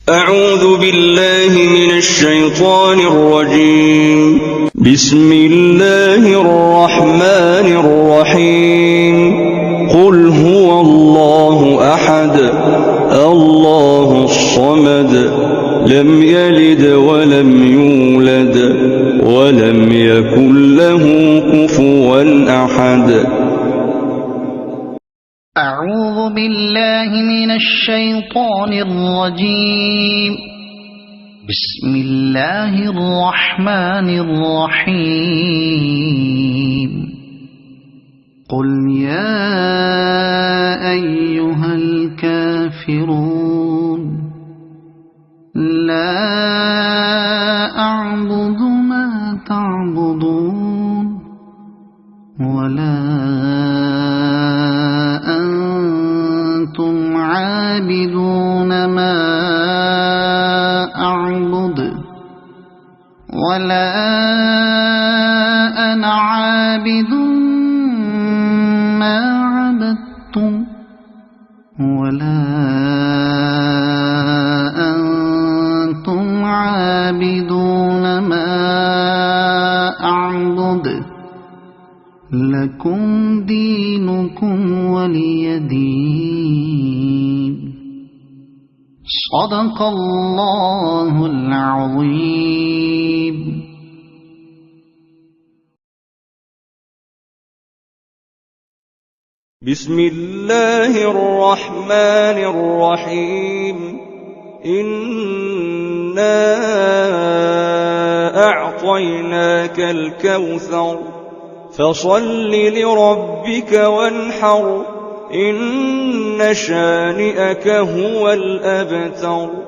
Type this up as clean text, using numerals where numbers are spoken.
أعوذ بالله من الشيطان الرجيم. بسم الله الرحمن الرحيم. قل هو الله أحد الله الصمد لم يلد ولم يولد ولم يكن له كفوا أحد. أعوذ بالله من الشيطان الرجيم. بسم الله الرحمن الرحيم. قل يا أيها الكافرون لا أعبد ما تعبدون ولا أنتم عابدون ما أعبد ولا أنا عابد ما عبدتم ولا أنتم عابدون ما أعبد لكم دينكم ولي دين. صدق الله العظيم. بسم الله الرحمن الرحيم. إنا أعطيناك الكوثر فصل لربك وانحر إن شانئك هو الأبتر.